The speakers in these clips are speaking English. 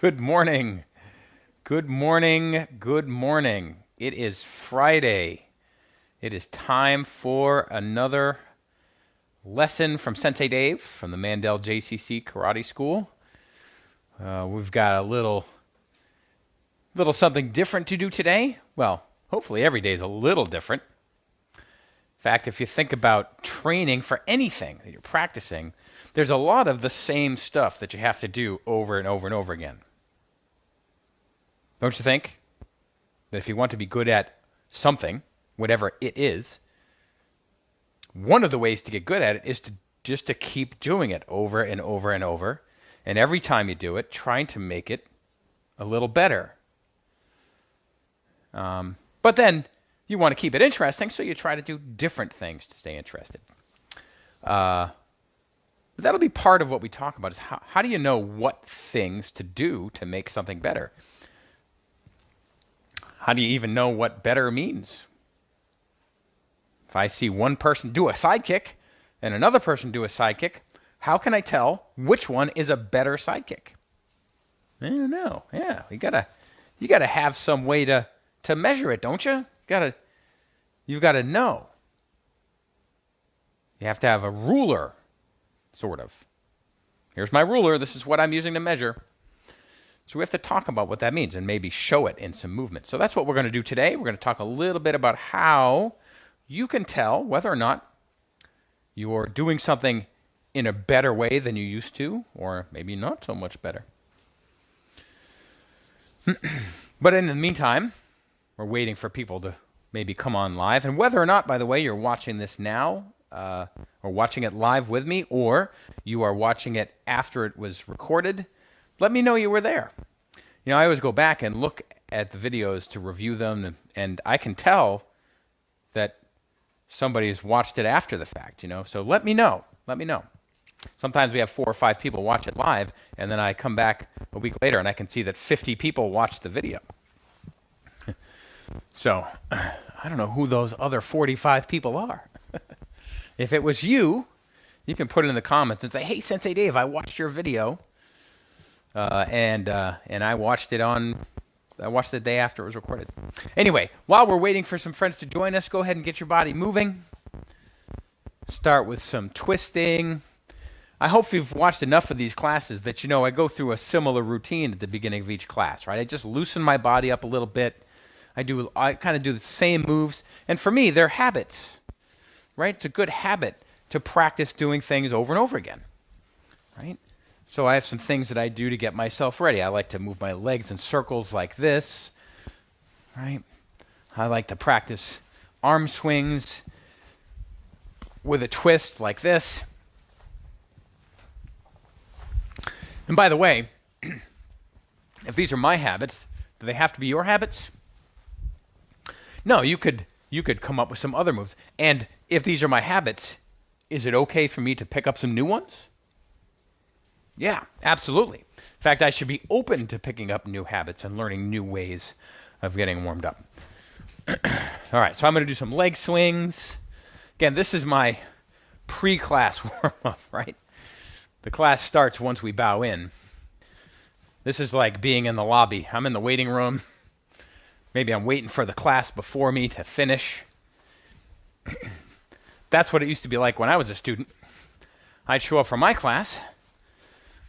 Good morning. Good morning. Good morning. It is Friday. It is time for another lesson from Sensei Dave from the Mandel JCC Karate School. We've got a little something different to do today. Well, hopefully every day is a little different. In fact, if you think about training for anything that you're practicing, there's a lot of the same stuff that you have to do over and over and over again. Don't you think? That if you want to be good at something, whatever it is, one of the ways to get good at it is to keep doing it over and over and over. And every time you do it, trying to make it a little better. But then you want to keep it interesting, so you try to do different things to stay interested. But that'll be part of what we talk about, is how do you know what things to do to make something better? How do you even know what better means? If I see one person do a sidekick and another person do a sidekick, how can I tell which one is a better sidekick? I don't know. Yeah, you gotta have some way to measure it, don't you? You've got to know. You have to have a ruler, sort of. Here's my ruler. This is what I'm using to measure. So we have to talk about what that means and maybe show it in some movement. So that's what we're going to do today. We're going to talk a little bit about how you can tell whether or not you're doing something in a better way than you used to, or maybe not so much better. But in the meantime, we're waiting for people to maybe come on live. And whether or not, by the way, you're watching this now, or watching it live with me, or you are watching it after it was recorded, let me know you were there. You know, I always go back and look at the videos to review them, and I can tell that somebody's watched it after the fact, you know. So let me know. Let me know. Sometimes we have 4 or 5 people watch it live, and then I come back a week later and I can see that 50 people watched the video. So I don't know who those other 45 people are. If it was you, you can put it in the comments and say, "Hey, Sensei Dave, I watched your video, and I watched it the day after it was recorded." Anyway, while we're waiting for some friends to join us, go ahead and get your body moving. Start with some twisting. I hope you've watched enough of these classes that you know I go through a similar routine at the beginning of each class, right? I just loosen my body up a little bit. I kind of do the same moves, and for me, they're habits. Right? It's a good habit to practice doing things over and over again, right? So I have some things that I do to get myself ready. I like to move my legs in circles like this, right? I like to practice arm swings with a twist like this. And by the way, if these are my habits, do they have to be your habits? No, you could come up with some other moves. And if these are my habits, is it okay for me to pick up some new ones? Yeah, absolutely. In fact, I should be open to picking up new habits and learning new ways of getting warmed up. All right, so I'm going to do some leg swings. Again, this is my pre-class warm-up, right? The class starts once we bow in. This is like being in the lobby. I'm in the waiting room. Maybe I'm waiting for the class before me to finish. That's what it used to be like when I was a student. I'd show up for my class.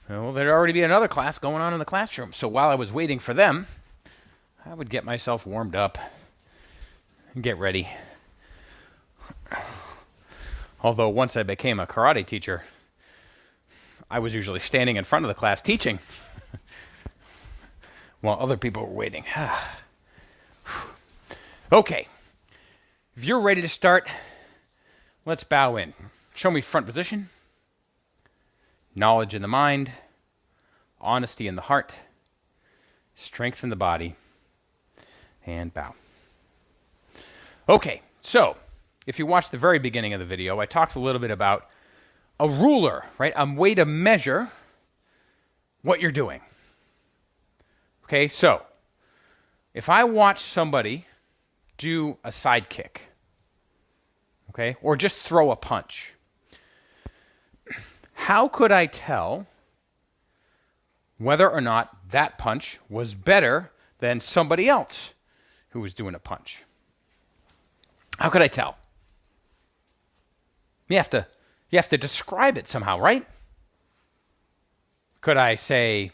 Well, there'd already be another class going on in the classroom. So while I was waiting for them, I would get myself warmed up and get ready. Although once I became a karate teacher, I was usually standing in front of the class teaching while other people were waiting. Okay, if you're ready to start, let's bow in. Show me front position, knowledge in the mind, honesty in the heart, strength in the body, and bow. Okay, so if you watched the very beginning of the video, I talked a little bit about a ruler, right? A way to measure what you're doing. Okay, so if I watch somebody do a sidekick, okay, or just throw a punch, how could I tell whether or not that punch was better than somebody else who was doing a punch. How could I tell? You have to describe it somehow, right? Could I say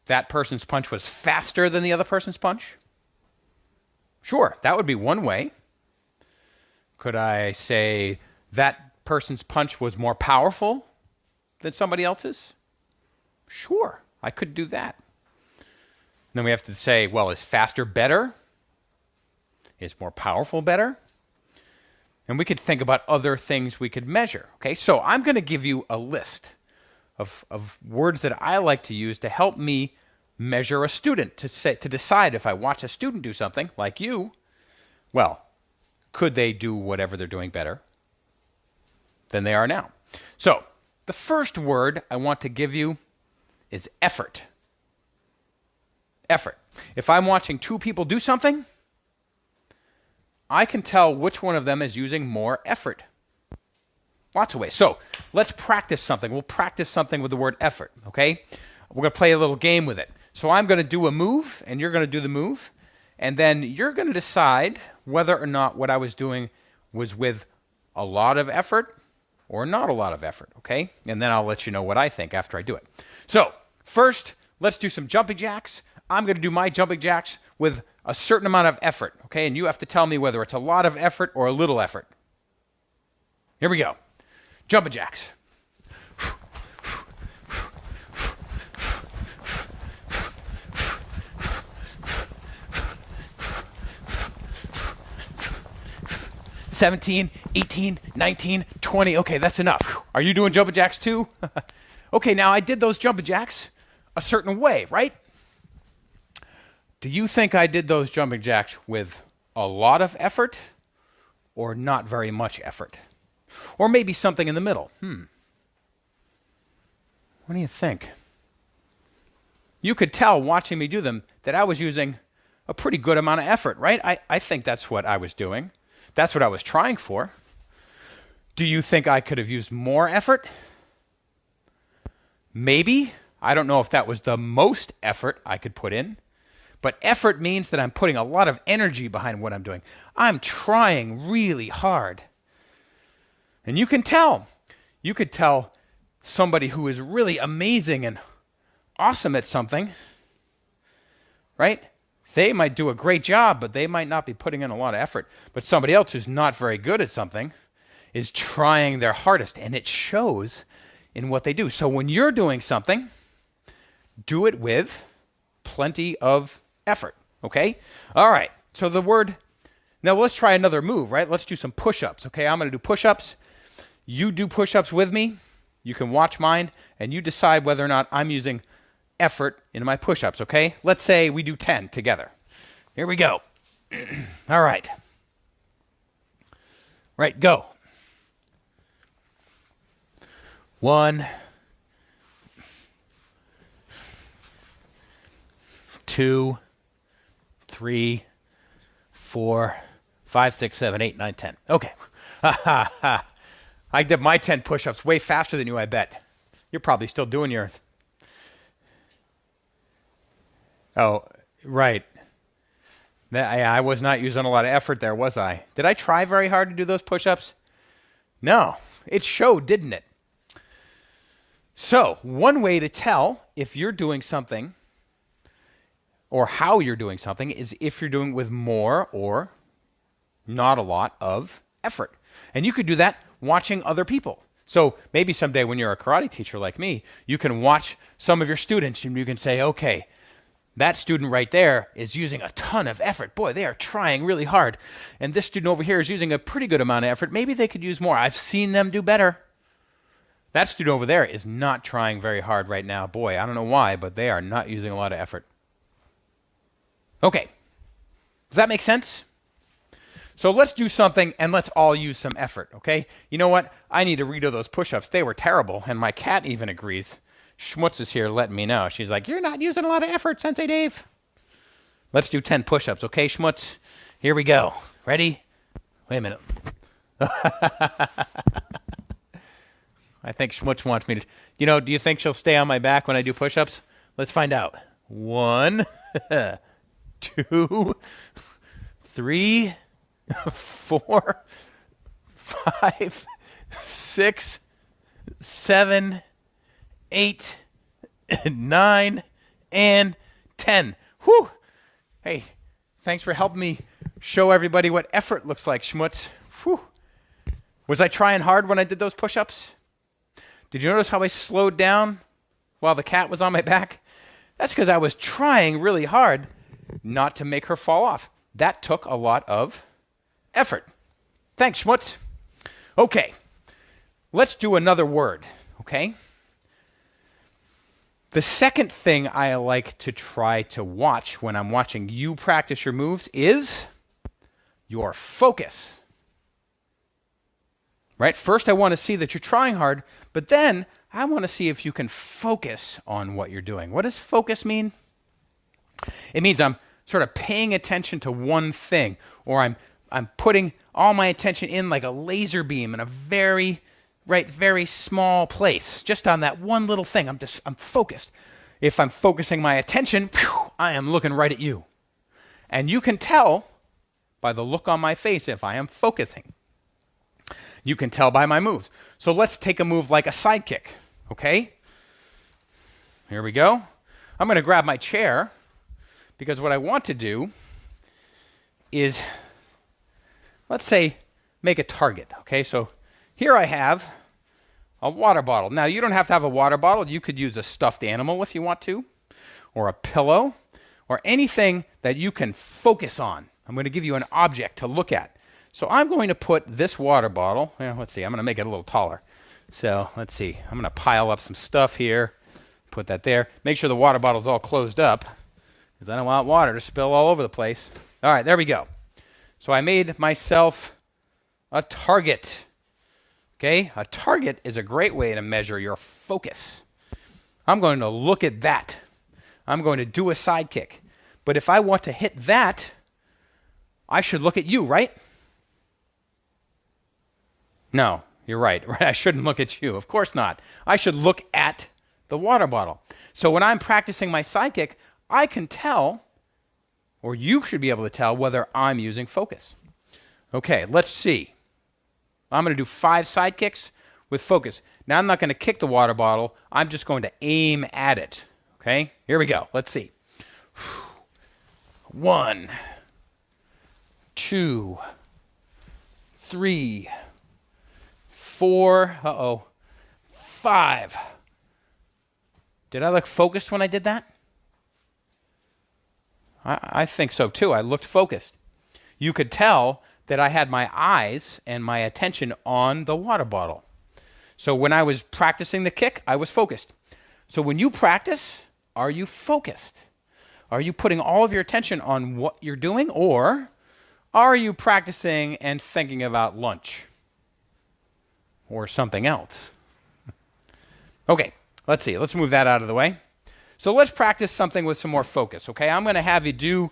that person's punch was faster than the other person's punch? Sure, that would be one way. Could I say that person's punch was more powerful than somebody else's? Sure, I could do that. Then we have to say, well, is faster better? Is more powerful better? And we could think about other things we could measure. Okay, so I'm going to give you a list of words that I like to use to help me measure a student, to decide if I watch a student do something like you, well, could they do whatever they're doing better than they are now? So the first word I want to give you is effort. Effort. If I'm watching two people do something, I can tell which one of them is using more effort. Lots of ways. So let's practice something. We'll practice something with the word effort, okay? We're going to play a little game with it. So I'm going to do a move, and you're going to do the move, and then you're going to decide whether or not what I was doing was with a lot of effort or not a lot of effort, okay? And then I'll let you know what I think after I do it. So first, let's do some jumping jacks. I'm going to do my jumping jacks with a certain amount of effort, okay? And you have to tell me whether it's a lot of effort or a little effort. Here we go. Jumping jacks. 17, 18, 19, 20. Okay, that's enough. Are you doing jumping jacks too? Okay, now I did those jumping jacks a certain way, right? Do you think I did those jumping jacks with a lot of effort or not very much effort? Or maybe something in the middle? What do you think? You could tell watching me do them that I was using a pretty good amount of effort, right? I think that's what I was doing. That's what I was trying for. Do you think I could have used more effort? Maybe. I don't know if that was the most effort I could put in. But effort means that I'm putting a lot of energy behind what I'm doing. I'm trying really hard. And you can tell. You could tell somebody who is really amazing and awesome at something, right? They might do a great job, but they might not be putting in a lot of effort. But somebody else who's not very good at something is trying their hardest, and it shows in what they do. So when you're doing something, do it with plenty of effort, okay? All right, so the word, now let's try another move, right? Let's do some push-ups, okay? I'm going to do push-ups. You do push-ups with me. You can watch mine, and you decide whether or not I'm using effort in my push-ups, okay? Let's say we do 10 together. Here we go. All right. Right, go. 1, 2, 3, 4, 5, 6, 7, 8, 9, 10. Okay. I did my 10 push-ups way faster than you, I bet. You're probably still doing yours. Oh, right. I was not using a lot of effort there, was I? Did I try very hard to do those push-ups? No. It showed, didn't it? So, one way to tell if you're doing something or how you're doing something is if you're doing it with more or not a lot of effort. And you could do that watching other people. So maybe someday when you're a karate teacher like me, you can watch some of your students and you can say, okay, that student right there is using a ton of effort. Boy, they are trying really hard. And this student over here is using a pretty good amount of effort. Maybe they could use more. I've seen them do better. That student over there is not trying very hard right now. Boy, I don't know why, but they are not using a lot of effort. Okay. Does that make sense? So let's do something and let's all use some effort, okay? You know what? I need to redo those push-ups. They were terrible, and my cat even agrees. Schmutz is here letting me know. She's like, you're not using a lot of effort, Sensei Dave. Let's do 10 push-ups, okay, Schmutz? Here we go. Ready? Wait a minute. I think Schmutz wants me to. Do you think she'll stay on my back when I do push-ups? Let's find out. 1, 2, 3, 4, 5, 6, 7, 8, 9, and 10. Whew. Hey, thanks for helping me show everybody what effort looks like, Schmutz. Whew. Was I trying hard when I did those push-ups? Did you notice how I slowed down while the cat was on my back? That's because I was trying really hard not to make her fall off. That took a lot of effort. Thanks, Schmutz. Okay, let's do another word, okay? The second thing I like to try to watch when I'm watching you practice your moves is your focus. Right? First, I want to see that you're trying hard, but then I want to see if you can focus on what you're doing. What does focus mean? It means I'm sort of paying attention to one thing, or I'm putting all my attention in like a laser beam in a very small place, just on that one little thing. I'm focused. If I'm focusing my attention, I am looking right at you. And you can tell by the look on my face if I am focusing. You can tell by my moves. So let's take a move like a sidekick, okay? Here we go. I'm going to grab my chair because what I want to do is, let's say, make a target, okay? So here I have a water bottle. Now, you don't have to have a water bottle. You could use a stuffed animal if you want to, or a pillow, or anything that you can focus on. I'm going to give you an object to look at. So I'm going to put this water bottle, let's see, I'm going to make it a little taller. So let's see, I'm going to pile up some stuff here, put that there. Make sure the water bottle's all closed up, because I don't want water to spill all over the place. All right, there we go. So I made myself a target. Okay, a target is a great way to measure your focus. I'm going to look at that. I'm going to do a sidekick. But if I want to hit that, I should look at you, right? No, you're right. I shouldn't look at you. Of course not. I should look at the water bottle. So when I'm practicing my sidekick, I can tell, or you should be able to tell, whether I'm using focus. Okay, let's see. I'm going to do 5 sidekicks with focus. Now I'm not going to kick the water bottle. I'm just going to aim at it. Okay, here we go. Let's see. 1, 2, 3, 4, 5. Did I look focused when I did that? I think so too. I looked focused. You could tell that I had my eyes and my attention on the water bottle. So when I was practicing the kick, I was focused. So when you practice, are you focused? Are you putting all of your attention on what you're doing, or are you practicing and thinking about lunch or something else? Okay, let's see. Let's move that out of the way. So let's practice something with some more focus, okay? I'm going to have you do,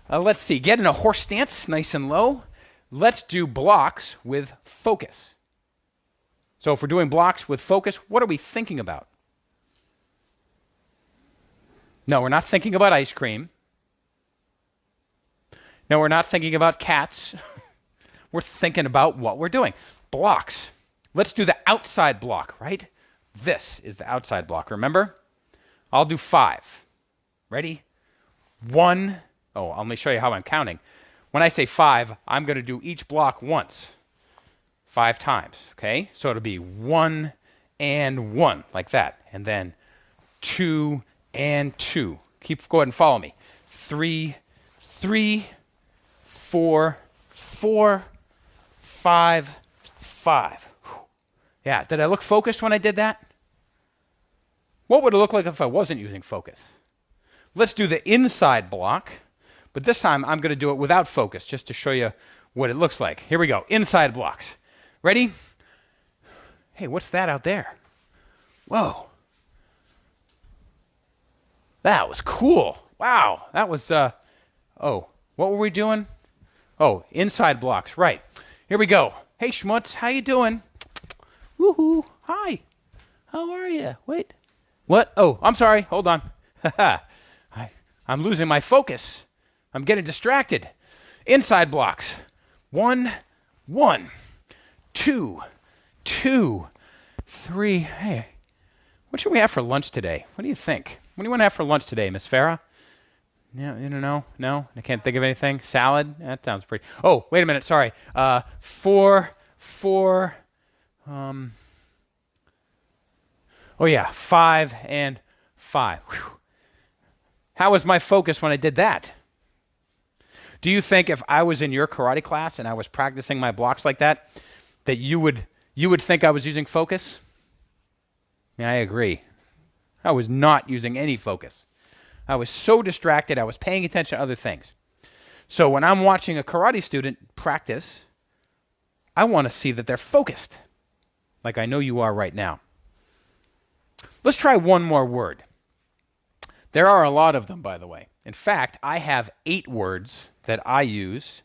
let's see, get in a horse stance, nice and low. Let's do blocks with focus. So if we're doing blocks with focus, what are we thinking about? No, we're not thinking about ice cream. No, we're not thinking about cats. We're thinking about what we're doing. Blocks. Let's do the outside block, right? This is the outside block, remember? I'll do 5. Ready? 1. Oh, let me show you how I'm counting. When I say 5, I'm going to do each block once. 5 times, okay? So it'll be 1 and 1, like that. And then 2 and 2. Go ahead and follow me. 3, 3, 4, 4, 5, 5. Yeah, did I look focused when I did that? What would it look like if I wasn't using focus? Let's do the inside block, but this time I'm going to do it without focus, just to show you what it looks like. Here we go, inside blocks. Ready? Hey, what's that out there? Whoa. That was cool. Wow, that was, oh, what were we doing? Oh, inside blocks, right. Here we go. Hey, Schmutz, how you doing? Woohoo, hi. How are you? Wait. What? Oh, I'm sorry. Hold on. I'm losing my focus. I'm getting distracted. Inside blocks. 1, 1, 2, 2, 3. Hey, what should we have for lunch today? What do you think? What do you want to have for lunch today, Miss Farah? Yeah, you don't know? No? I can't think of anything. Salad? That sounds pretty. Oh, wait a minute. Sorry. 4. Oh yeah, 5 and 5. Whew. How was my focus when I did that? Do you think if I was in your karate class and I was practicing my blocks like that you would think I was using focus? Yeah, I agree. I was not using any focus. I was so distracted, I was paying attention to other things. So when I'm watching a karate student practice, I want to see that they're focused, like I know you are right now. Let's try one more word. There are a lot of them, by the way. In fact, I have 8 words that I use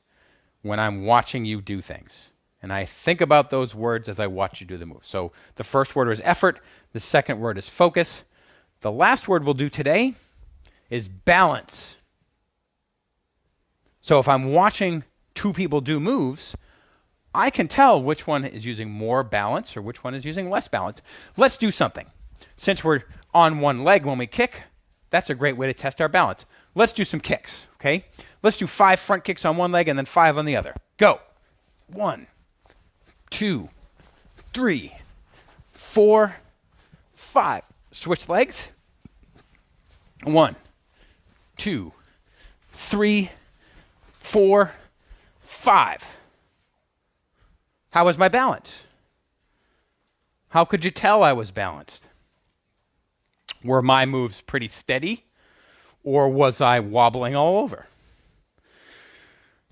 when I'm watching you do things. And I think about those words as I watch you do the move. So the first word is effort. The second word is focus. The last word we'll do today is balance. So if I'm watching 2 people do moves, I can tell which one is using more balance or which one is using less balance. Let's do something. Since we're on one leg when we kick, that's a great way to test our balance. Let's do some kicks, okay? Let's do 5 front kicks on one leg and then 5 on the other. Go. 1, 2, 3, 4, 5. Switch legs. 1, 2, 3, 4, 5. How was my balance? How could you tell I was balanced? Were my moves pretty steady, or was I wobbling all over?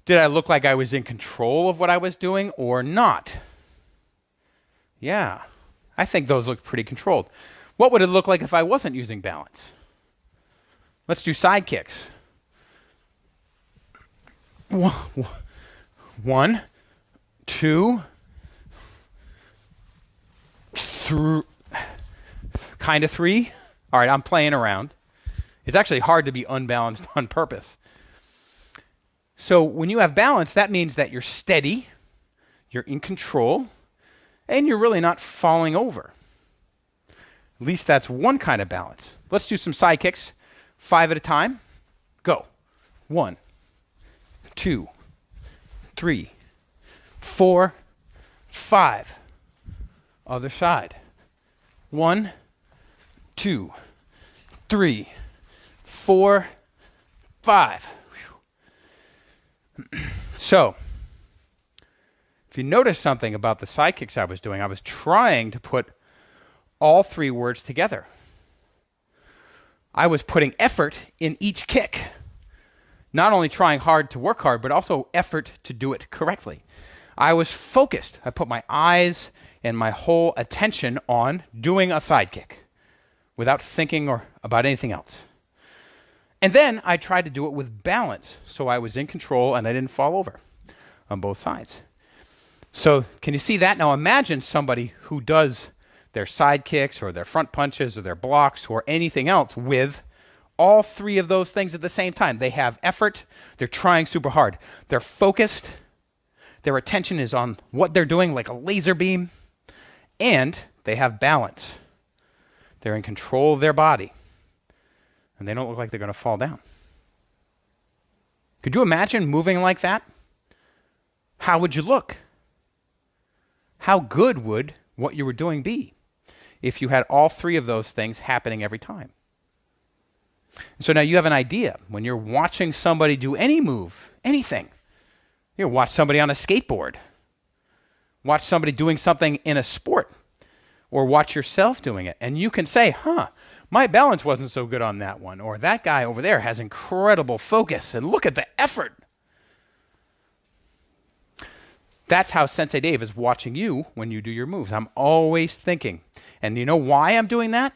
Did I look like I was in control of what I was doing or not? Yeah, I think those looked pretty controlled. What would it look like if I wasn't using balance? Let's do side kicks. 1, 2, 3, kind of 3. All right, I'm playing around. It's actually hard to be unbalanced on purpose. So when you have balance, that means that you're steady, you're in control, and you're really not falling over. At least that's one kind of balance. Let's do some side kicks, 5 at a time. Go. 1, 2, 3, 4, 5. Other side. 1, 2, 3, 4, 5. So, if you notice something about the side kicks I was doing, I was trying to put all 3 words together. I was putting effort in each kick. Not only trying hard to work hard, but also effort to do it correctly. I was focused. I put my eyes and my whole attention on doing a side kick without thinking or about anything else. And then I tried to do it with balance, so I was in control and I didn't fall over on both sides. So can you see that? Now imagine somebody who does their side kicks or their front punches or their blocks or anything else with all 3 of those things at the same time. They have effort, they're trying super hard, they're focused, their attention is on what they're doing like a laser beam, and they have balance. They're in control of their body, and they don't look like they're going to fall down. Could you imagine moving like that? How would you look? How good would what you were doing be if you had all 3 of those things happening every time? So now you have an idea. When you're watching somebody do any move, anything, you watch somebody on a skateboard, watch somebody doing something in a sport, or watch yourself doing it, and you can say, my balance wasn't so good on that one, or that guy over there has incredible focus, and look at the effort. That's how Sensei Dave is watching you when you do your moves. I'm always thinking. And you know why I'm doing that?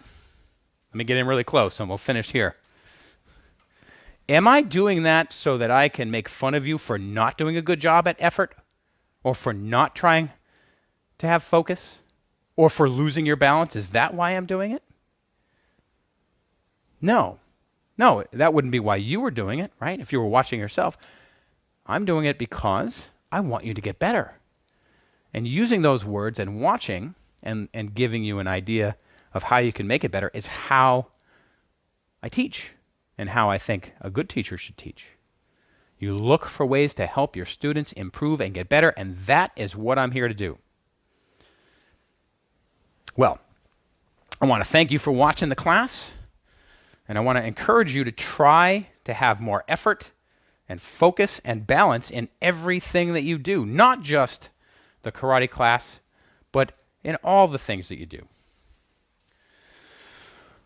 Let me get in really close, and we'll finish here. Am I doing that so that I can make fun of you for not doing a good job at effort, or for not trying to have focus? Or for losing your balance? Is that why I'm doing it? No. No, that wouldn't be why you were doing it, right? If you were watching yourself. I'm doing it because I want you to get better. And using those words and watching and giving you an idea of how you can make it better is how I teach and how I think a good teacher should teach. You look for ways to help your students improve and get better, and that is what I'm here to do. Well, I want to thank you for watching the class, and I want to encourage you to try to have more effort and focus and balance in everything that you do, not just the karate class, but in all the things that you do.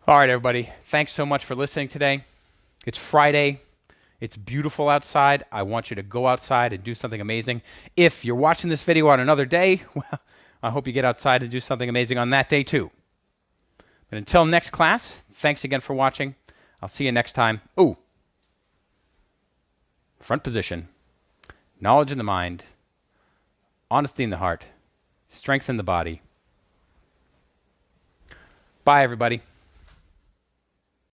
All right, everybody. Thanks so much for listening today. It's Friday. It's beautiful outside. I want you to go outside and do something amazing. If you're watching this video on another day, well, I hope you get outside and do something amazing on that day too. But until next class, thanks again for watching. I'll see you next time. Ooh. Front position. Knowledge in the mind. Honesty in the heart. Strength in the body. Bye, everybody.